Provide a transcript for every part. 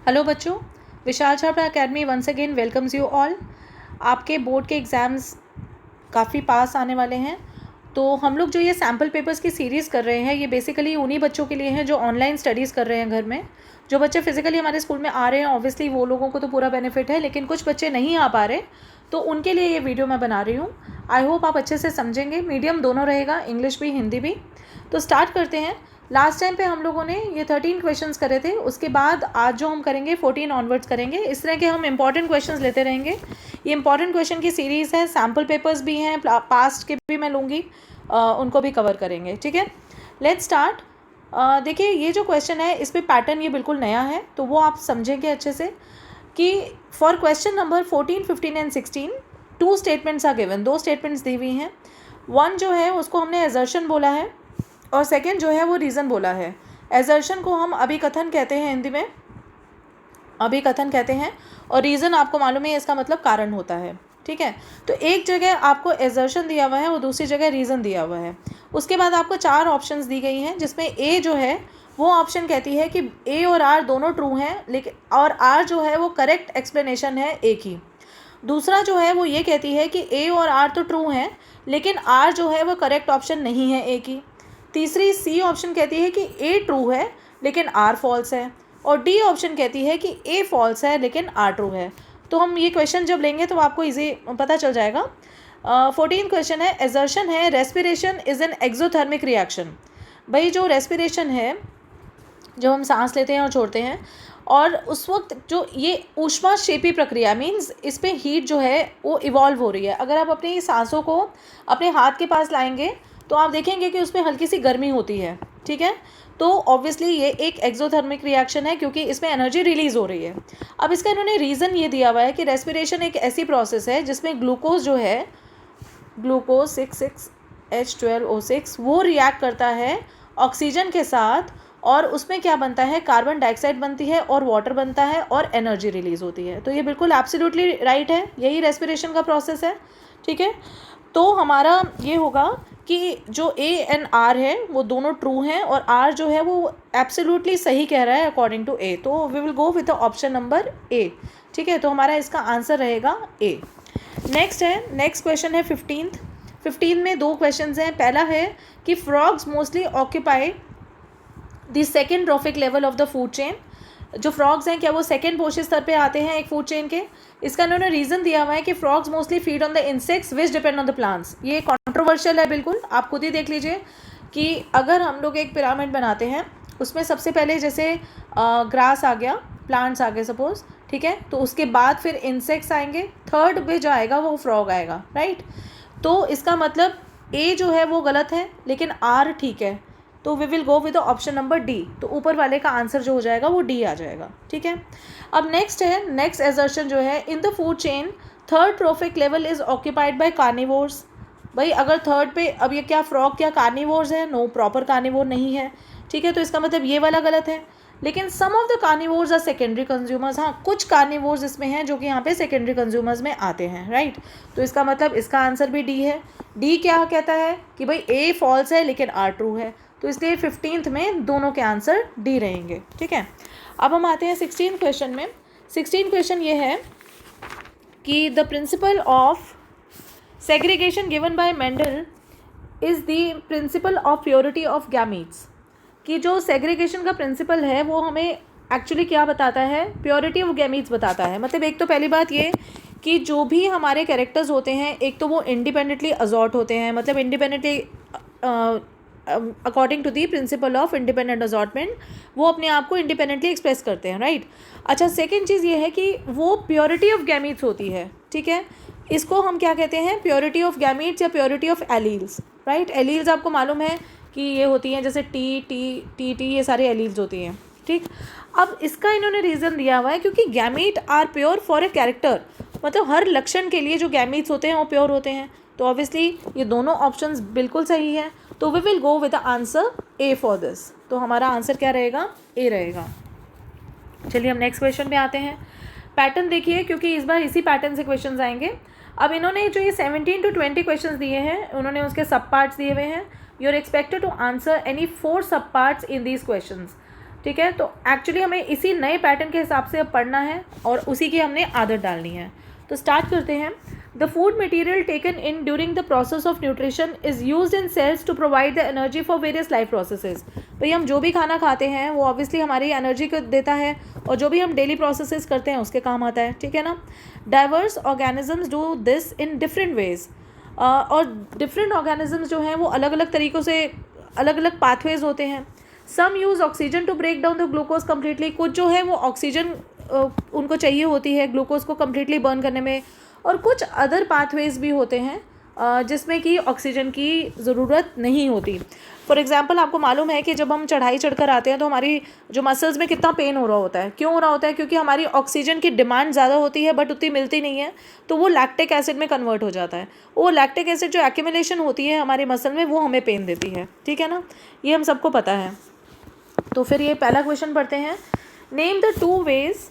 Hello बच्चों, Vishal Chhatra academy once again welcomes you all. आपके board के एग्ज़ाम्स काफ़ी पास आने वाले हैं, तो हम लोग जो ये सैम्पल पेपर्स की सीरीज़ कर रहे हैं ये बेसिकली उन्हीं बच्चों के लिए हैं जो ऑनलाइन स्टडीज़ कर रहे हैं घर में। जो बच्चे फिजिकली हमारे स्कूल में आ रहे हैं ऑब्वियसली वो लोगों को तो पूरा बेनिफिट है, लेकिन कुछ बच्चे नहीं आ पा रहे तो उनके लिए ये वीडियो मैं बना रही हूँ। आई होप आप अच्छे से समझेंगे। मीडियम दोनों रहेगा, इंग्लिश भी हिंदी भी। तो स्टार्ट करते हैं। लास्ट टाइम पे हम लोगों ने ये 13 क्वेश्चंस करे थे, उसके बाद आज जो हम करेंगे 14 ऑनवर्ड्स करेंगे। इस तरह के हम इंपॉर्टेंट क्वेश्चंस लेते रहेंगे। ये इंपॉर्टेंट क्वेश्चन की सीरीज़ है, सैम्पल पेपर्स भी हैं, पास्ट के भी मैं लूँगी, उनको भी कवर करेंगे। ठीक है, लेट्स स्टार्ट। देखिए ये जो क्वेश्चन है इस पर पैटर्न ये बिल्कुल नया है, तो वो आप समझेंगे अच्छे से कि for question number 14, 15 and 16 2 statements are given. 2 statements दी हुई हैं। वन जो है उसको हमने एजर्शन बोला है और सेकेंड जो है वो रीज़न बोला है। एजर्शन को हम अभिकथन कहते हैं, हिंदी में अभिकथन कहते हैं, और रीज़न आपको मालूम है इसका मतलब कारण होता है। ठीक है, तो एक जगह आपको एजर्शन दिया हुआ है और दूसरी जगह रीज़न दिया हुआ है। उसके बाद आपको 4 ऑप्शंस दी गई हैं, जिसमें ए जो है वो ऑप्शन कहती है कि ए और आर दोनों ट्रू हैं, लेकिन और आर जो है वो करेक्ट एक्सप्लेनेशन है ए की। दूसरा जो है वो ये कहती है कि ए और आर तो ट्रू हैं, लेकिन आर जो है वो करेक्ट ऑप्शन नहीं है ए की। तीसरी सी ऑप्शन कहती है कि ए ट्रू है लेकिन आर फॉल्स है, और डी ऑप्शन कहती है कि ए फॉल्स है लेकिन आर ट्रू है। तो हम ये क्वेश्चन जब लेंगे तो आपको इजी पता चल जाएगा। 14 क्वेश्चन है, एजर्शन है respiration is an exothermic reaction. भाई जो रेस्पिरेशन है, जब हम सांस लेते हैं और छोड़ते हैं, और उस वक्त जो ये ऊष्माक्षेपी प्रक्रिया मीन्स इस पर हीट जो है वो इवॉल्व हो रही है। अगर आप अपनी सांसों को अपने हाथ के पास लाएंगे तो आप देखेंगे कि उसमें हल्की सी गर्मी होती है। ठीक है, तो ऑब्वियसली ये एक एक्सोथर्मिक रिएक्शन है क्योंकि इसमें एनर्जी रिलीज़ हो रही है। अब इसका इन्होंने रीज़न ये दिया हुआ है कि रेस्पिरेशन एक ऐसी प्रोसेस है जिसमें ग्लूकोज जो है, ग्लूकोज 6,6H12O6 वो रिएक्ट करता है ऑक्सीजन के साथ, और उसमें क्या बनता है, कार्बन डाइऑक्साइड बनती है और वाटर बनता है और एनर्जी रिलीज़ होती है। तो ये बिल्कुल एब्सोल्युटली राइट है, यही रेस्पिरेशन का प्रोसेस है। ठीक है, तो हमारा ये होगा कि जो ए एंड आर है वो दोनों ट्रू हैं, और आर जो है वो एब्सोल्युटली सही कह रहा है अकॉर्डिंग टू ए। तो we will go with the option number A. ठीक है, तो हमारा इसका आंसर रहेगा ए। नेक्स्ट है, नेक्स्ट क्वेश्चन है 15 में 2 क्वेश्चन हैं। पहला है कि frogs mostly occupy the second trophic level of the food chain. जो फ्रॉग्स हैं क्या वो सेकेंड पोषित स्तर पे आते हैं एक फूड चेन के। इसका इन्होंने रीज़न दिया हुआ है कि frogs mostly feed on the insects which depend on the plants. ये कंट्रोवर्शियल है बिल्कुल, आप खुद ही देख लीजिए कि अगर हम लोग एक पिरामिड बनाते हैं उसमें सबसे पहले जैसे ग्रास आ गया, प्लांट्स आ गए सपोज, ठीक है, तो उसके बाद फिर इंसेक्ट्स आएंगे, थर्ड पे जो आएगा वो फ्रॉग आएगा, राइट। तो इसका मतलब ए जो है वो गलत है लेकिन आर ठीक है, तो we will go with option number D. तो ऊपर वाले का आंसर जो हो जाएगा वो डी आ जाएगा। ठीक है, अब नेक्स्ट है, नेक्स्ट एजर्शन जो है, in the food chain third trophic level is occupied by carnivores. भाई अगर थर्ड पे, अब ये क्या फ्रॉग क्या कार्निवोर्स है? नो, प्रॉपर कार्निवोर नहीं है। ठीक है, तो इसका मतलब ये वाला गलत है। लेकिन some of the carnivores are secondary consumers. हाँ, कुछ कार्निवोर्स इसमें हैं जो कि यहाँ पे सेकेंडरी कंज्यूमर्स में आते हैं, राइट। तो इसका मतलब इसका आंसर भी डी है। डी क्या कहता है कि भाई ए फॉल्स है लेकिन आर ट्रू है, तो इसलिए 15th में दोनों के आंसर डी रहेंगे। ठीक है, अब हम आते हैं 16 क्वेश्चन में। 16 क्वेश्चन ये है कि the principle of segregation given by Mendel is the principle of purity of gametes. कि जो सेग्रीगेशन का प्रिंसिपल है वो हमें एक्चुअली क्या बताता है, प्योरिटी ऑफ गैमीट्स बताता है। मतलब एक तो पहली बात ये कि जो भी हमारे कैरेक्टर्स होते हैं एक तो वो इंडिपेंडेंटली अजॉर्ट होते हैं, मतलब independently according to the principle of independent assortment वो अपने आप को इंडिपेंडेंटली एक्सप्रेस करते हैं, राइट। अच्छा, सेकेंड चीज़ ये है कि वो प्योरिटी ऑफ गैमीट्स होती है। ठीक है, इसको हम क्या कहते हैं, प्योरिटी ऑफ गैमीट्स या purity of alleles, right. Alleles आपको मालूम है कि ये होती हैं जैसे टी टी टी टी, ये सारी एलील्स होती हैं। ठीक, अब इसका इन्होंने रीज़न दिया हुआ है क्योंकि gamete are pure for a character, मतलब हर लक्षण के लिए जो गैमीट्स होते हैं वो प्योर होते हैं। तो ऑब्वियसली ये दोनों ऑप्शंस बिल्कुल सही है, तो we will go with the answer A for this. तो हमारा आंसर क्या रहेगा, ए रहेगा। चलिए हम नेक्स्ट क्वेश्चन पे आते हैं। पैटर्न देखिए क्योंकि इस बार इसी पैटर्न से क्वेश्चंस आएंगे। अब इन्होंने जो ये 17 to 20 क्वेश्चंस दिए हैं, उन्होंने उसके सब पार्ट्स दिए हुए हैं। You are expected to answer any 4 sub parts in these questions. ठीक है। तो एक्चुअली हमें इसी नए पैटर्न के हिसाब से अब पढ़ना है और उसी की हमने आदत डालनी है। तो स्टार्ट करते हैं। The food material taken in during the process of nutrition is used in cells to provide the energy for various life processes. भाई हम जो भी खाना खाते हैं वो ऑब्वियसली हमारी एनर्जी को देता है और जो भी हम डेली प्रोसेसेस करते हैं उसके काम आता है, ठीक है ना। Diverse organisms do this in different ways, और डिफरेंट ऑर्गेनिजम्स जो हैं वो अलग अलग तरीक़ों से अलग अलग पाथवेज होते हैं। Some use oxygen to break down the glucose completely, कुछ जो है वो ऑक्सीजन उनको चाहिए होती है ग्लूकोज को कम्प्लीटली बर्न करने में, और कुछ अदर पाथवेज भी होते हैं जिसमें कि ऑक्सीजन की ज़रूरत नहीं होती। फॉर एग्जांपल आपको मालूम है कि जब हम चढ़ाई चढ़कर आते हैं तो हमारी जो मसल्स में कितना पेन हो रहा होता है, क्यों हो रहा होता है? क्योंकि हमारी ऑक्सीजन की डिमांड ज़्यादा होती है बट उतनी मिलती नहीं है, तो वो लैक्टिक एसिड में कन्वर्ट हो जाता है। वो लैक्टिक एसिड जो एक्यूमुलेशन होती है हमारे मसल में वो हमें पेन देती है, ठीक है ना, ये हम सबको पता है। तो फिर ये पहला क्वेश्चन पढ़ते हैं। Name the two ways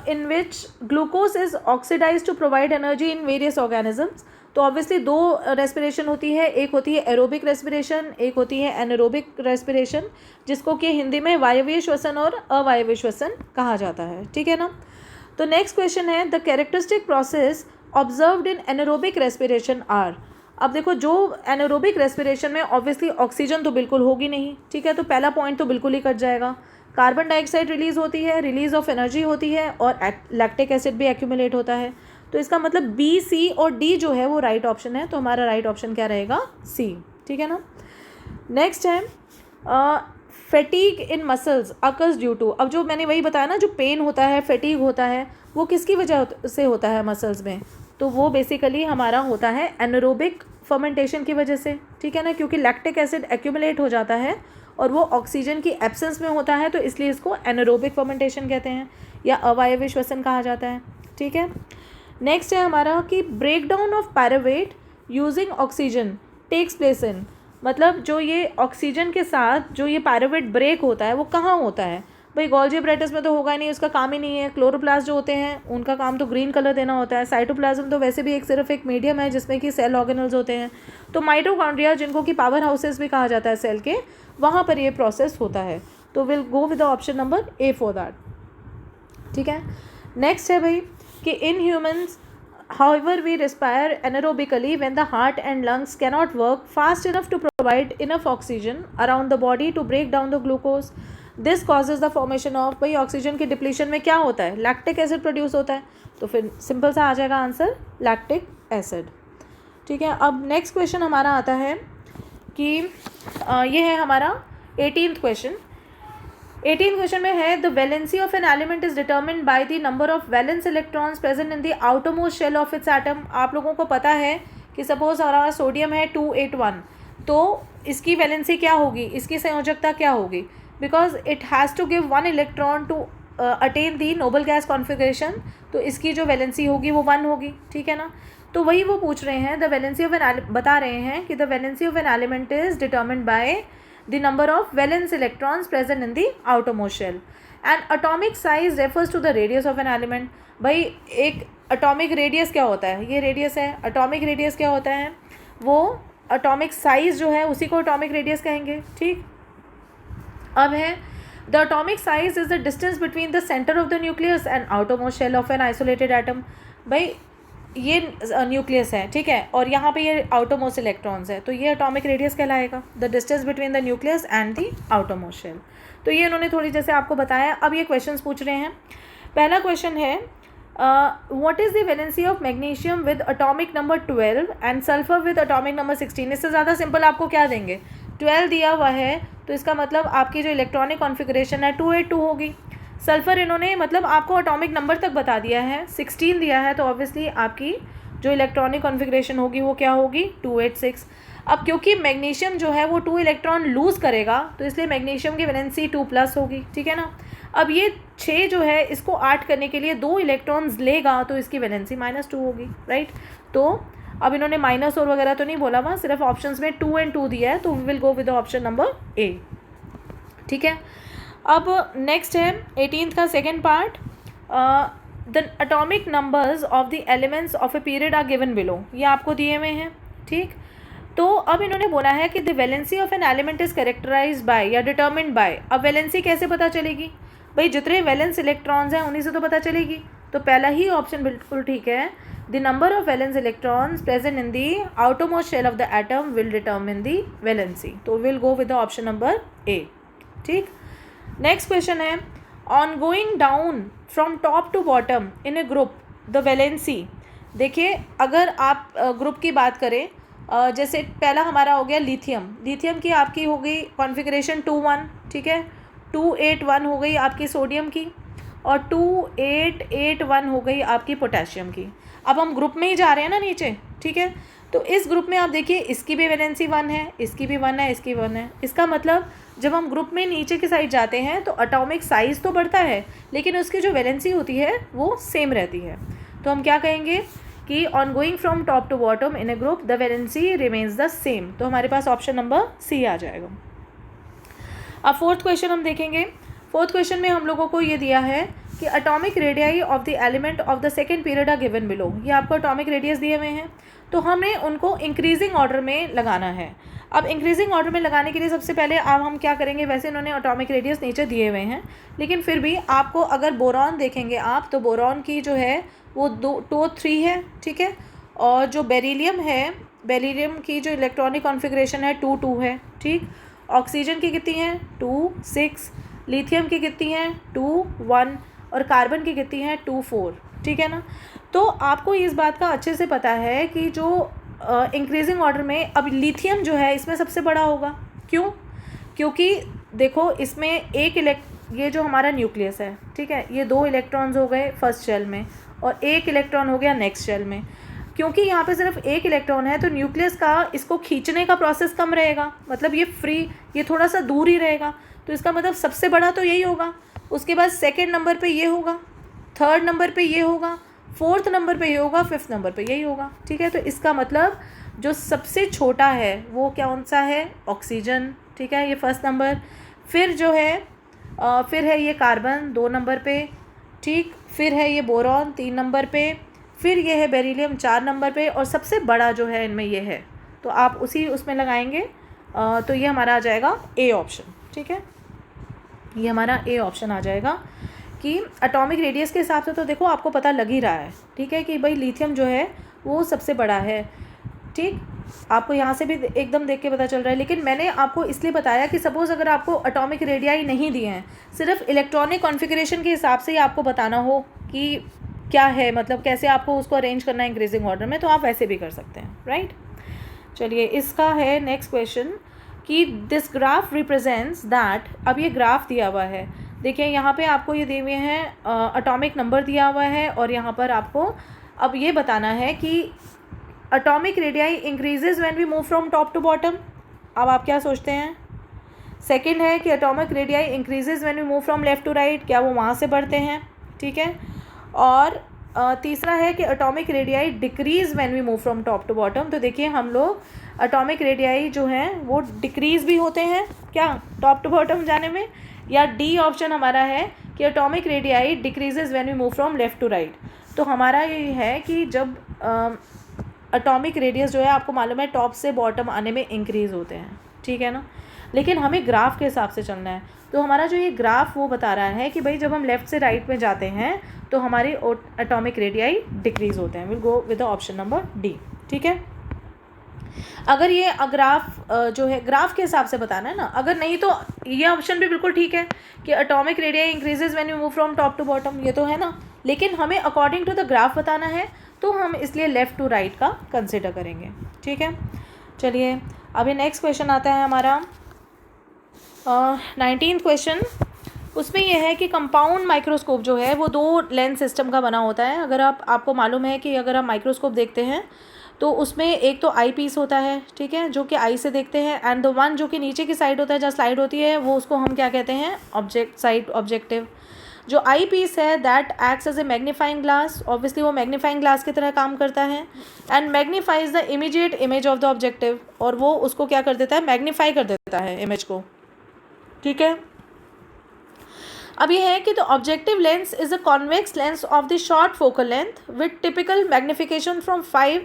in which glucose is oxidise to provide energy in various organisms. तो ऑब्वियसली दो रेस्पिरेशन होती है, एक होती है एरोबिक रेस्पिरेशन, एक होती है एनारोबिक रेस्पिरेशन, जिसको कि हिंदी में वायवीय श्वसन और अवायवीय श्वसन कहा जाता है, ठीक है ना। तो नेक्स्ट क्वेश्चन है the characteristic process observed in anaerobic respiration are. अब देखो जो एनारोबिक रेस्पिरेशन में ऑब्वियसली ऑक्सीजन तो बिल्कुल होगी नहीं, ठीक है, तो पहला पॉइंट तो बिल्कुल ही कट जाएगा। कार्बन डाइऑक्साइड रिलीज़ होती है, रिलीज ऑफ एनर्जी होती है, और लैक्टिक एसिड भी एक्यूमुलेट होता है। तो इसका मतलब बी, सी और डी जो है वो राइट ऑप्शन है, तो हमारा राइट ऑप्शन क्या रहेगा? सी, ठीक है ना। नेक्स्ट है fatigue in muscles occurs due to. अब जो मैंने वही बताया ना, जो पेन होता है, फैटीग होता है, वो किसकी वजह से होता है मसल्स में? तो वो बेसिकली हमारा होता है एनारोबिक फर्मेंटेशन की वजह से, ठीक है ना, क्योंकि लैक्टिक एसिड एक्यूमुलेट हो जाता है और वो ऑक्सीजन की एब्सेंस में होता है, तो इसलिए इसको एनारोबिक फर्मेंटेशन कहते हैं या अवायवीय श्वसन कहा जाता है, ठीक है। नेक्स्ट है हमारा कि break down of pyruvate using oxygen takes place in. मतलब जो ये ऑक्सीजन के साथ जो ये पायरुवेट ब्रेक होता है वो कहाँ होता है? भाई गोल्जी एपरेटस में तो होगा ही नहीं, उसका काम ही नहीं है। क्लोरोप्लास्ट जो होते हैं उनका काम तो ग्रीन कलर देना होता है। साइटोप्लाज्म तो वैसे भी एक सिर्फ एक मीडियम है जिसमें कि सेल ऑर्गेनल्स होते हैं। तो माइटोकॉन्ड्रिया जिनको कि पावर हाउसेस भी कहा जाता है सेल के, वहाँ पर ये प्रोसेस होता है। तो will go with the option number A for that, ठीक है। नेक्स्ट है भाई कि in humans however we respire anaerobically when the heart and lungs cannot work fast enough to provide enough oxygen around the body to break down the glucose. This causes the formation of, भाई oxygen की depletion में क्या होता है? Lactic acid produce होता है। तो फिर सिंपल सा आ जाएगा आंसर लैक्टिक एसिड, ठीक है। अब नेक्स्ट क्वेश्चन हमारा आता है कि ये है हमारा 18th क्वेश्चन। 18th क्वेश्चन में है the valency of an element is determined by the number of valence electrons present in the outermost shell of its atom. आप लोगों को पता है कि सपोज हमारा सोडियम है 281, तो इसकी वैलेंसी क्या होगी, इसकी संयोजकता क्या होगी? Because it has to give 1 electron to attain the noble gas configuration, तो इसकी जो वैलेंसी होगी वो 1 होगी, ठीक है ना। तो वही वो पूछ रहे हैं, द वैलेंसी ऑफ एन बता रहे हैं कि the valency of an element is determined by the number of valence electrons present in the outermost shell and atomic size refers to the radius of an element। भाई एक atomic radius क्या होता है? ये radius है। atomic radius क्या होता है? वो atomic size जो है उसी को atomic radius कहेंगे, ठीक। अब है the atomic size is the distance between the center of the nucleus and outermost shell of an isolated atom। भाई ये न्यूक्लियस है, ठीक है, और यहाँ पे ये आउटरमोस्ट इलेक्ट्रॉन्स है, तो ये एटॉमिक रेडियस कहलाएगा, the distance between the nucleus and the outermost shell. तो ये उन्होंने थोड़ी जैसे आपको बताया। अब ये क्वेश्चंस पूछ रहे हैं। पहला क्वेश्चन है what is the valency of magnesium with atomic number 12 and sulphur with atomic number 16। इससे ज़्यादा सिंपल आपको क्या देंगे? 12 दिया हुआ है तो इसका मतलब आपकी जो इलेक्ट्रॉनिक कॉन्फिगरेशन है 282 होगी। सल्फ़र इन्होंने मतलब आपको एटॉमिक नंबर तक बता दिया है, 16 दिया है, तो ऑब्वियसली आपकी जो इलेक्ट्रॉनिक कॉन्फ़िगरेशन होगी वो क्या होगी? 286। अब क्योंकि मैग्नीशियम जो है वो 2 इलेक्ट्रॉन लूज़ करेगा तो इसलिए मैग्नीशियम की वैलेंसी 2+ होगी, ठीक है ना। अब ये 6 जो है इसको 8 करने के लिए 2 इलेक्ट्रॉन्स लेगा तो इसकी वैलेंसी -2 होगी, राइट। तो अब इन्होंने माइनस और वगैरह तो नहीं बोला वहाँ, सिर्फ ऑप्शंस में 2 और 2 दिया है, तो we will go with the option number A, ठीक है। अब नेक्स्ट है 18th का second part, the atomic numbers of the elements of a period are given below. ये आपको दिए हुए हैं, ठीक। तो अब इन्होंने बोला है कि the valency of an element is characterise by या डिटर्मिन्ड बाय। अब वैलेंसी कैसे पता चलेगी भाई, जितने वैलेंस इलेक्ट्रॉन्स हैं उन्हीं से तो पता चलेगी। तो पहला ही ऑप्शन बिल्कुल ठीक है, the number of valence electrons present in the outermost shell of the atom will determine the valency. तो will go with the option number A. ठीक, नेक्स्ट क्वेश्चन है, on going down from top to bottom in a group the valency. देखिए अगर आप group की बात करें, जैसे पहला हमारा हो गया लिथियम, लिथियम की आपकी हो गई कॉन्फ़िगरेशन 2-1, ठीक है, 2-8-1 हो गई आपकी सोडियम की, और 2-8-8-1 हो गई आपकी पोटेशियम की। अब हम ग्रुप में ही जा रहे हैं ना नीचे, ठीक है, तो इस ग्रुप में आप देखिए इसकी भी वैलेंसी 1 है, इसकी भी 1 है, इसकी 1 है। इसका मतलब जब हम ग्रुप में नीचे की साइड जाते हैं तो एटॉमिक साइज़ तो बढ़ता है, लेकिन उसकी जो वैलेंसी होती है वो सेम रहती है। तो हम क्या कहेंगे कि on going from top to bottom in a group the valency remains the same. तो हमारे पास ऑप्शन नंबर सी आ जाएगा। अब फोर्थ क्वेश्चन हम देखेंगे। फोर्थ क्वेश्चन में हम लोगों को ये दिया है कि atomic radii of the element of the second period are given below. ये आपको एटॉमिक रेडियस दिए हुए हैं, तो हमें उनको इंक्रीजिंग ऑर्डर में लगाना है। अब इंक्रीजिंग ऑर्डर में लगाने के लिए सबसे पहले अब हम क्या करेंगे, वैसे इन्होंने एटॉमिक रेडियस नीचे दिए हुए हैं, लेकिन फिर भी आपको अगर बोरॉन देखेंगे आप, तो बोरॉन की जो है वो 2-3 है, ठीक है, और जो बेरिलियम है, बेरिलियम की जो इलेक्ट्रॉनिक कॉन्फ़िगरेशन है 2-2 है, ठीक। ऑक्सीजन की कितनी है 2-6, लिथियम की कितनी है 2-1, और कार्बन की कितनी है 2-4, ठीक है ना। तो आपको इस बात का अच्छे से पता है कि जो इंक्रीजिंग ऑर्डर में अब लिथियम जो है इसमें सबसे बड़ा होगा। क्यों? क्योंकि देखो इसमें ये जो हमारा न्यूक्लियस है, ठीक है, ये 2 इलेक्ट्रॉन्स हो गए फर्स्ट शेल में और 1 इलेक्ट्रॉन हो गया नेक्स्ट शेल में। क्योंकि यहाँ पे सिर्फ 1 इलेक्ट्रॉन है तो न्यूक्लियस का इसको खींचने का प्रोसेस कम रहेगा, मतलब ये फ्री, ये थोड़ा सा दूर ही रहेगा। तो इसका मतलब सबसे बड़ा तो यही होगा, उसके बाद सेकेंड नंबर पे ये होगा, थर्ड नंबर पे ये होगा, फोर्थ नंबर पे ये होगा, फिफ्थ नंबर पे यही होगा, ठीक है। तो इसका मतलब जो सबसे छोटा है वो कौन सा है, ऑक्सीजन, ठीक है, ये फर्स्ट नंबर। फिर जो है फिर है ये कार्बन 2 नंबर पे, ठीक, फिर है ये बोरॉन 3 नंबर पे, फिर ये है बेरिलियम 4 नंबर पे, और सबसे बड़ा जो है इनमें ये है। तो आप उसी उसमें लगाएंगे, तो ये हमारा आ जाएगा ए ऑप्शन, ठीक है, ये हमारा ए ऑप्शन आ जाएगा कि एटॉमिक रेडियस के हिसाब से तो देखो आपको पता लग ही रहा है, ठीक है, कि भाई लिथियम जो है वो सबसे बड़ा है, ठीक, आपको यहाँ से भी एकदम देख के पता चल रहा है। लेकिन मैंने आपको इसलिए बताया कि सपोज़ अगर आपको एटॉमिक रेडियाई नहीं दिए हैं, सिर्फ इलेक्ट्रॉनिक कॉन्फ़िगरेशन के हिसाब से ही आपको बताना हो कि क्या है, मतलब कैसे आपको उसको अरेंज करना है इंक्रीजिंग ऑर्डर में, तो आप वैसे भी कर सकते हैं, राइट। चलिए इसका है नेक्स्ट क्वेश्चन कि दिस ग्राफ रिप्रेजेंट्स दैट। अब ये ग्राफ दिया हुआ है, देखिए यहाँ पे आपको ये दिए हुए हैं एटॉमिक नंबर दिया हुआ है, और यहाँ पर आपको अब ये बताना है कि atomic radii increases when we move from top to bottom. अब आप क्या सोचते हैं? सेकंड है कि atomic radii increases when we move from left to right, क्या वो वहाँ से बढ़ते हैं, ठीक है। और तीसरा है कि atomic radii decrease when we move from top to bottom. तो देखिए हम लोग एटॉमिक रेडियाई जो हैं वो डिक्रीज़ भी होते हैं क्या टॉप टू बॉटम जाने में, या डी ऑप्शन हमारा है कि atomic radii decreases when we move from left to right. तो हमारा ये है कि जब एटॉमिक रेडियस जो है आपको मालूम है टॉप से बॉटम आने में इंक्रीज़ होते हैं, ठीक है ना, लेकिन हमें ग्राफ के हिसाब से चलना है। तो हमारा जो ये ग्राफ वो बता रहा है कि भाई जब हम लेफ़्ट से राइट में जाते हैं तो हमारे एटॉमिक रेडियाई डिक्रीज़ होते हैं। Will go with the option number D, ठीक है। अगर ये ग्राफ जो है ग्राफ के हिसाब से बताना है ना, अगर नहीं तो ये ऑप्शन भी बिल्कुल ठीक है कि atomic radii increases when you move from top to bottom, ये तो है ना, लेकिन हमें अकॉर्डिंग टू द ग्राफ बताना है, तो हम इसलिए लेफ़्ट टू राइट का कंसिडर करेंगे, ठीक है। चलिए अभी नेक्स्ट क्वेश्चन आता है हमारा 19th क्वेश्चन। उसमें यह है कि कंपाउंड माइक्रोस्कोप जो है वो 2 लेंस सिस्टम का बना होता है। अगर आपको मालूम है कि अगर आप माइक्रोस्कोप देखते हैं तो उसमें एक तो आई पीस होता है, ठीक है, जो कि आई से देखते हैं, एंड द वन जो कि नीचे की साइड होता है जहाँ स्लाइड होती है वो उसको हम क्या कहते हैं, ऑब्जेक्टिव। जो आई पीस है that acts as a magnifying glass, obviously वो मैग्नीफाइंग ग्लास की तरह काम करता है, and magnifies the immediate image of the objective, और वो उसको क्या कर देता है, मैग्नीफाई कर देता है इमेज को, ठीक है। अब ये है कि the objective lens is a convex lens of the short focal length with typical magnification from 5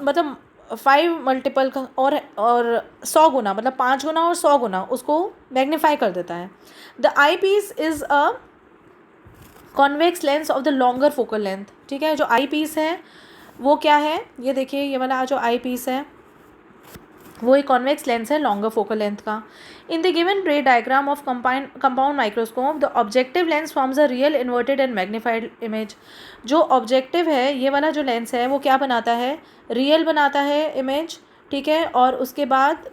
मतलब 5 मल्टीपल का और 100 गुना, मतलब 5 गुना और 100 गुना उसको मैग्नीफाई कर देता है. The eyepiece is a convex lens of the longer focal length. ठीक है, जो आई पीस है वो क्या है, ये देखिए, ये वाला जो आई पीस है वो एक कॉन्वेक्स लेंस है लॉन्गर फोकल लेंथ का. इन द गिवन रे diagram of compound microscope the objective lens forms a real inverted and magnified image. जो ऑब्जेक्टिव है, ये वाला जो लेंस है वो क्या बनाता है, रियल बनाता है इमेज. ठीक है, और उसके बाद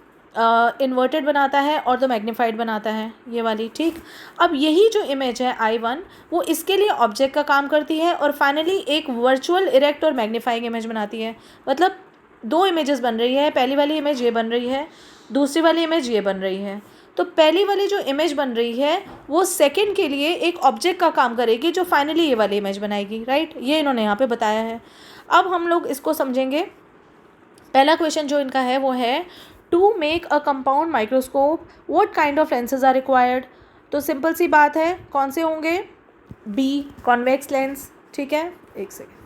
इन्वर्टेड बनाता है और द मैग्नीफाइड बनाता है, ये वाली. ठीक, अब यही जो इमेज है I1 वो इसके लिए ऑब्जेक्ट का काम करती है और फाइनली एक वर्चुअल इरेक्ट और मैग्नीफाइंग इमेज बनाती है. मतलब 2 इमेजेस बन रही है, पहली वाली इमेज ये बन रही है, दूसरी वाली इमेज ये बन रही है. तो पहली वाली जो इमेज बन रही है वो सेकंड के लिए एक ऑब्जेक्ट का काम करेगी जो फाइनली ये वाली इमेज बनाएगी. राइट, ये इन्होंने यहाँ पे बताया है. अब हम लोग इसको समझेंगे. पहला क्वेश्चन जो इनका है वो है to make a compound microscope what kind of lenses are required. तो सिंपल सी बात है, कौन से होंगे, बी कॉन्वेक्स लेंस. ठीक है, एक सेकेंड.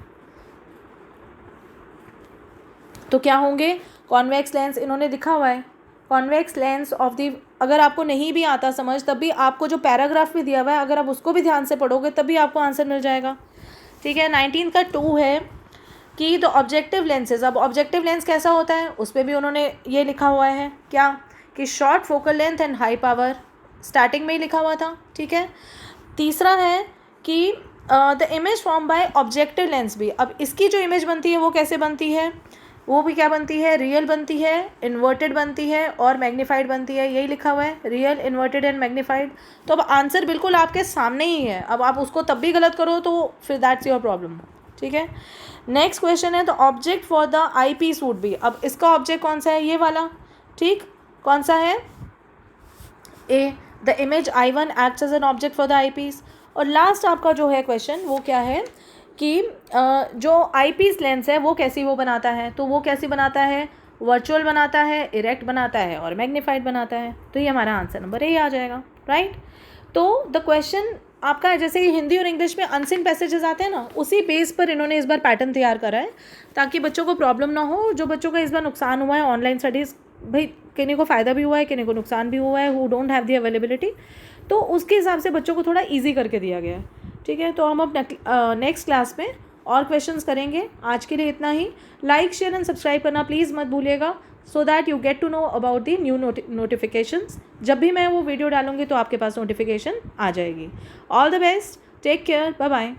तो क्या होंगे, कॉन्वेक्स लेंस इन्होंने लिखा हुआ है, कॉन्वेक्स लेंस ऑफ दी. अगर आपको नहीं भी आता समझ तब भी आपको जो पैराग्राफ भी दिया हुआ है अगर आप उसको भी ध्यान से पढ़ोगे तब भी आपको आंसर मिल जाएगा. ठीक है, 19 का 2 है कि द ऑब्जेक्टिव लेंसेज. अब ऑब्जेक्टिव लेंस कैसा होता है उस पर भी उन्होंने ये लिखा हुआ है क्या, कि short focal length and high power, starting में ही लिखा हुआ था. ठीक है, तीसरा है कि the image form by objective lens भी. अब इसकी जो इमेज बनती है वो कैसे बनती है, वो भी क्या बनती है, रियल बनती है, इन्वर्टेड बनती है और मैग्नीफाइड बनती है. यही लिखा हुआ है, रियल, इन्वर्टेड एंड मैग्नीफाइड. तो अब आंसर बिल्कुल आपके सामने ही है. अब आप उसको तब भी गलत करो तो फिर दैट्स योर प्रॉब्लम. ठीक है, नेक्स्ट क्वेश्चन है the object for the eyepiece would be. अब इसका ऑब्जेक्ट कौन सा है, ये वाला. ठीक, कौन सा है, A. The image I1 acts as an object for the eyepiece. और लास्ट आपका जो है क्वेश्चन वो क्या है कि जो आई पीस लेंस है वो कैसी वो बनाता है. तो वो कैसी बनाता है, वर्चुअल बनाता है, इरेक्ट बनाता है और मैग्नीफाइड बनाता है. तो ये हमारा आंसर नंबर ए आ जाएगा. राइट, तो द क्वेश्चन आपका जैसे कि हिंदी और इंग्लिश में अनसीन पैसेजेस आते हैं ना, उसी बेस पर इन्होंने इस बार पैटर्न तैयार करा है ताकि बच्चों को प्रॉब्लम ना हो. जो बच्चों का इस बार नुकसान हुआ है ऑनलाइन स्टडीज़, भाई किन्हीं को फ़ायदा भी हुआ है, किन्हीं को नुकसान भी हुआ है, who don't have the availability, तो उसके हिसाब से बच्चों को थोड़ा ईजी करके दिया गया है. ठीक है, तो हम अब नेक्स्ट क्लास में और क्वेश्चंस करेंगे. आज के लिए इतना ही. लाइक, शेयर एंड सब्सक्राइब करना प्लीज़ मत भूलिएगा, so that you get to know about the new notifications. जब भी मैं वो वीडियो डालूंगी तो आपके पास नोटिफिकेशन आ जाएगी. All the best, take care, bye bye.